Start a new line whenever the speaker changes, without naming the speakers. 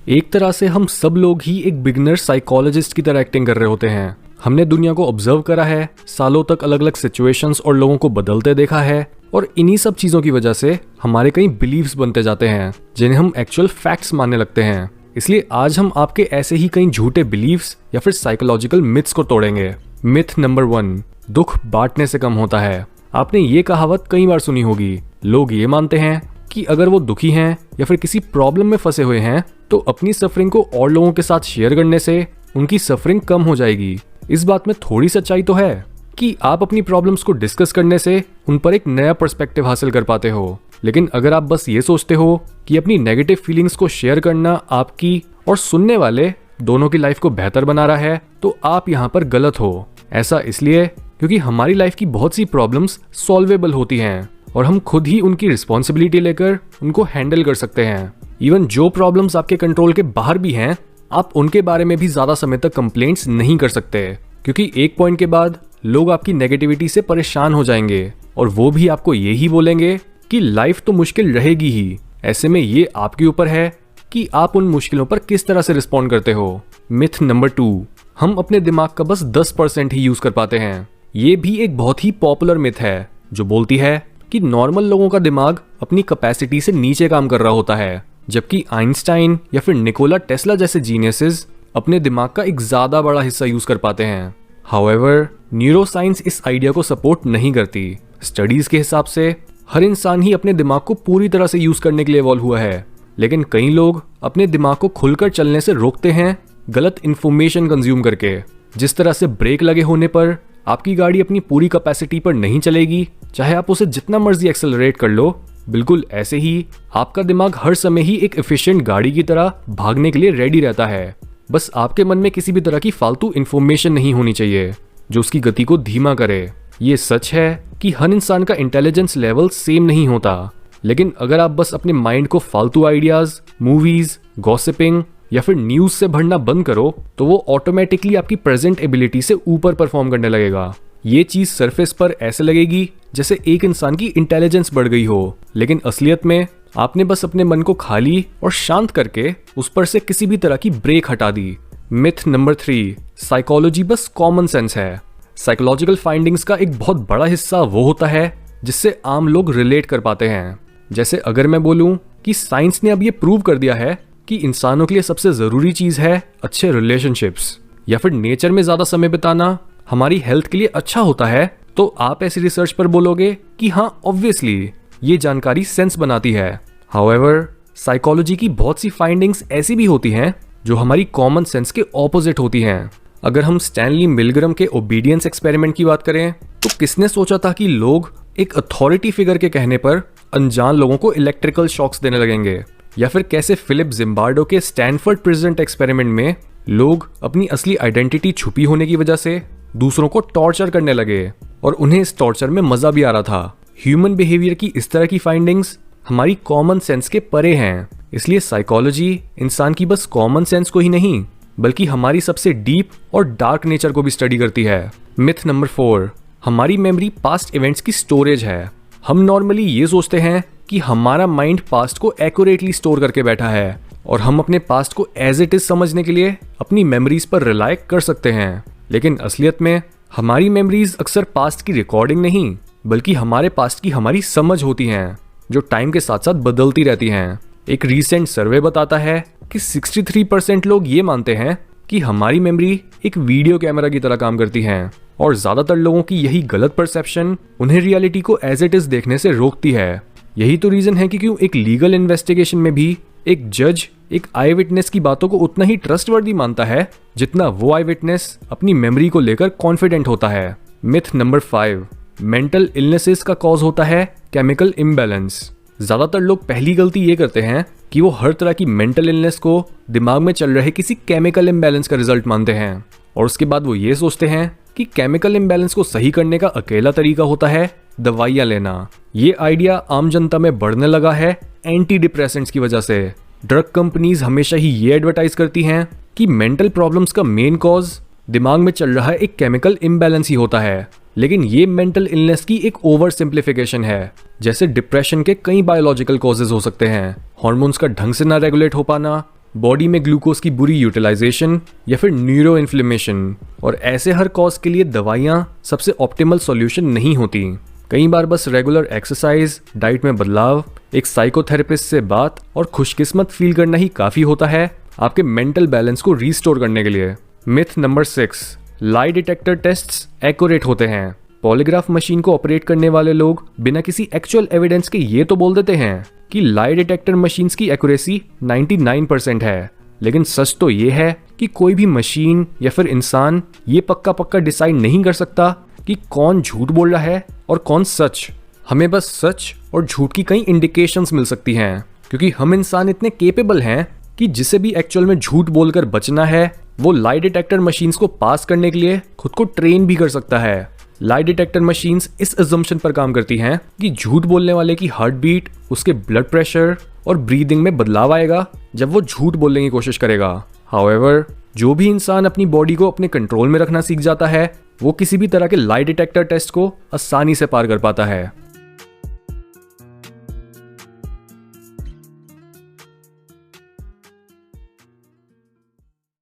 एक तरह से हम सब लोग ही एक बिगिनर साइकोलॉजिस्ट की तरह एक्टिंग कर रहे होते हैं। हमने दुनिया को ऑब्जर्व करा है, सालों तक अलग अलग सिचुएशंस और लोगों को बदलते देखा है, और इन्हीं सब चीजों की वजह से हमारे कई बिलीव्स बनते जाते हैं जिन्हें हम एक्चुअल फैक्ट्स मानने लगते हैं। इसलिए आज हम आपके ऐसे ही कई झूठे बिलीव्स या फिर साइकोलॉजिकल मिथ्स को तोड़ेंगे। मिथ नंबर 1, दुख बांटने से कम होता है। आपने ये कहावत कई बार सुनी होगी। लोग ये मानते हैं कि अगर वो दुखी हैं या फिर किसी प्रॉब्लम में फंसे हुए हैं तो अपनी सफरिंग को और लोगों के साथ शेयर करने से उनकी सफरिंग कम हो जाएगी। इस बात में थोड़ी सच्चाई तो है कि आप अपनी प्रॉब्लम्स को डिस्कस करने से उन पर एक नया पर्सपेक्टिव हासिल कर पाते हो, लेकिन अगर आप बस ये सोचते हो कि अपनी नेगेटिव फीलिंग्स को शेयर करना आपकी और सुनने वाले दोनों की लाइफ को बेहतर बना रहा है, तो आप यहाँ पर गलत हो। ऐसा इसलिए क्योंकि हमारी लाइफ की बहुत सी प्रॉब्लम्स सॉल्वेबल होती हैं और हम खुद ही उनकी रिस्पॉन्सिबिलिटी लेकर उनको हैंडल कर सकते हैं। इवन जो प्रॉब्लम्स आपके कंट्रोल के बाहर भी हैं, आप उनके बारे में भी ज्यादा समय तक कंप्लेंट्स नहीं कर सकते, क्योंकि एक पॉइंट के बाद लोग आपकी नेगेटिविटी से परेशान हो जाएंगे और वो भी आपको यही बोलेंगे कि लाइफ तो मुश्किल रहेगी ही। ऐसे में ये आपके ऊपर है कि आप उन मुश्किलों पर किस तरह से रिस्पॉन्ड करते हो। मिथ नंबर 2, हम अपने दिमाग का बस 10% ही यूज कर पाते हैं। ये भी एक बहुत ही पॉपुलर मिथ है जो बोलती है कि नॉर्मल लोगों का दिमाग अपनी कैपेसिटी से नीचे काम कर रहा होता है, जबकि आइंस्टाइन या फिर निकोला टेस्ला जैसे जीनियसेस अपने दिमाग का एक ज्यादा बड़ा हिस्सा यूज कर पाते हैं। हाउएवर, न्यूरोसाइंस इस आइडिया को सपोर्ट नहीं करती। स्टडीज के हिसाब से हर इंसान ही अपने दिमाग को पूरी तरह से यूज करने के लिए इवॉल्व हुआ है, लेकिन कई लोग अपने दिमाग को खुलकर चलने से रोकते हैं गलत इंफॉर्मेशन कंज्यूम करके। जिस तरह से ब्रेक लगे होने पर आपकी गाड़ी अपनी पूरी कैपेसिटी पर नहीं चलेगी, चाहे आप उसे जितना मर्जी एक्सेलरेट कर लो, बिल्कुल ऐसे ही आपका दिमाग हर समय ही एक एफिशिएंट गाड़ी की तरह भागने के लिए रेडी रहता है। बस आपके मन में किसी भी तरह की फालतू इंफॉर्मेशन नहीं होनी चाहिए जो उसकी गति को धीमा करे। ये सच है कि हर इंसान का इंटेलिजेंस लेवल सेम नहीं होता, लेकिन अगर आप बस अपने माइंड को फालतू आइडियाज, मूवीज, गॉसिपिंग या फिर न्यूज से भरना बंद करो तो वो ऑटोमेटिकली आपकी प्रेजेंट एबिलिटी से ऊपर परफॉर्म करने लगेगा। ये चीज सरफेस पर ऐसे लगेगी जैसे एक इंसान की इंटेलिजेंस बढ़ गई हो, लेकिन असलियत में आपने बस अपने मन को खाली और शांत करके उस पर से किसी भी तरह की ब्रेक हटा दी। मिथ नंबर 3, साइकोलॉजी बस कॉमन सेंस है। साइकोलॉजिकल फाइंडिंग्स का एक बहुत बड़ा हिस्सा वो होता है जिससे आम लोग रिलेट कर पाते हैं। जैसे अगर मैं बोलूं कि साइंस ने अब ये प्रूव कर दिया है कि इंसानों के लिए सबसे जरूरी चीज है अच्छे रिलेशनशिप्स, या फिर नेचर में ज्यादा समय बिताना हमारी हेल्थ के लिए अच्छा होता है, तो आप ऐसी रिसर्च पर बोलोगे कि हाँ ऑब्वियसली ये जानकारी सेंस बनाती है। हाउएवर, साइकोलॉजी की बहुत सी फाइंडिंग्स ऐसी भी होती हैं जो हमारी कॉमन सेंस के ऑपोजिट होती हैं। अगर हम स्टैनली मिलग्रम के ओबीडियंस एक्सपेरिमेंट की बात करें तो किसने सोचा था कि लोग एक अथॉरिटी फिगर के कहने पर अनजान लोगों को इलेक्ट्रिकल शॉक्स देने लगेंगे, या फिर कैसे फिलिप जिम्बार्डो के स्टैनफोर्ड प्रिजन एक्सपेरिमेंट में लोग अपनी असली आइडेंटिटी छुपी होने की वजह से दूसरों को टॉर्चर करने लगे और उन्हें इस टॉर्चर में मजा भी आ रहा था। ह्यूमन बिहेवियर की इस तरह की फाइंडिंग्स हमारी कॉमन सेंस के परे हैं। इसलिए साइकोलॉजी इंसान की बस कॉमन सेंस को ही नहीं बल्कि हमारी सबसे डीप और डार्क नेचर को भी स्टडी करती है। मिथ नंबर 4, हमारी मेमोरी पास्ट इवेंट्स की स्टोरेज है। हम नॉर्मली ये सोचते हैं कि हमारा माइंड पास्ट को एक्यूरेटली स्टोर करके बैठा है और हम अपने पास्ट को एज इट इज समझने के लिए अपनी मेमोरीज पर रिलाई कर सकते हैं, लेकिन असलियत में हमारी मेमोरीज अक्सर पास्ट की रिकॉर्डिंग नहीं बल्कि हमारे पास्ट की हमारी समझ होती हैं जो टाइम के साथ साथ बदलती रहती हैं। एक रीसेंट सर्वे बताता है कि 63% लोग ये मानते हैं कि हमारी मेमोरी एक वीडियो कैमरा की तरह काम करती है, और ज्यादातर लोगों की यही गलत परसेप्शन उन्हें रियलिटी को एज इट इज देखने से रोकती है। यही तो रीजन है कि क्यों एक लीगल इन्वेस्टिगेशन में भी एक जज एक आई विटनेस की बातों को उतना ही ट्रस्टवर्दी मानता है जितना वो आई विटनेस अपनी मेमोरी को लेकर कॉन्फिडेंट होता है। मिथ नंबर 5, मेंटल इलनेसेस का कॉज होता है केमिकल इम्बैलेंस। ज्यादातर लोग पहली गलती ये करते हैं कि वो हर तरह की मेंटल इलनेस को दिमाग में चल रहे किसी केमिकल इम्बैलेंस का रिजल्ट मानते हैं, और उसके बाद वो ये सोचते हैं कि केमिकल इम्बैलेंस को सही करने का अकेला तरीका होता है दवाइयां लेना। ये आइडिया आम जनता में बढ़ने लगा है एंटी डिप्रेसेंट्स की वजह से। ड्रग कंपनीज हमेशा ही ये एडवर्टाइज करती हैं कि मेंटल प्रॉब्लम्स का मेन कॉज दिमाग में चल रहा एक केमिकल इम्बैलेंस ही होता है, लेकिन ये मेंटल इलनेस की एक ओवर सिंप्लीफिकेशन है। जैसे डिप्रेशन के कई बायोलॉजिकल कॉजेज हो सकते हैं, हार्मोन्स का ढंग से ना रेगुलेट हो पाना, बॉडी में ग्लूकोज की बुरी यूटिलाइजेशन या फिर न्यूरो इन्फ्लेमेशन। और ऐसे हर कॉज के लिए दवाइयाँ सबसे ऑप्टिमल सॉल्यूशन नहीं होती। कई बार बस रेगुलर एक्सरसाइज, डाइट में बदलाव, एक साइकोथेरेपिस्ट से बात और खुशकिस्मत फील करना ही काफ़ी होता है आपके मेंटल बैलेंस को रीस्टोर करने के लिए। Myth number 6, lie detector tests accurate होते हैं। पॉलीग्राफ मशीन को ऑपरेट करने वाले लोग बिना किसी एक्चुअल एविडेंस के ये तो बोल देते हैं कि लाई डिटेक्टर मशीन्स की एक्यूरेसी 99% है, लेकिन सच तो ये है कि कोई भी मशीन या फिर इंसान ये पक्का डिसाइड नहीं कर सकता कि कौन झूठ बोल रहा है और कौन सच। हमें बस सच और झूठ की कई इंडिकेशंस मिल सकती हैं, क्योंकि हम इंसान इतने केपेबल हैं कि जिसे भी एक्चुअल में झूठ बोलकर बचना है वो लाई डिटेक्टर मशीन्स को पास करने के लिए खुद को ट्रेन भी कर सकता है। लाई डिटेक्टर मशीन्स इस अजम्पशन पर काम करती हैं कि झूठ बोलने वाले की हार्ट बीट, उसके ब्लड प्रेशर और ब्रीदिंग में बदलाव आएगा जब वो झूठ बोलने की कोशिश करेगा। हाउएवर, जो भी इंसान अपनी बॉडी को अपने कंट्रोल में रखना सीख जाता है वो किसी भी तरह के लाई डिटेक्टर टेस्ट को आसानी से पार कर पाता है।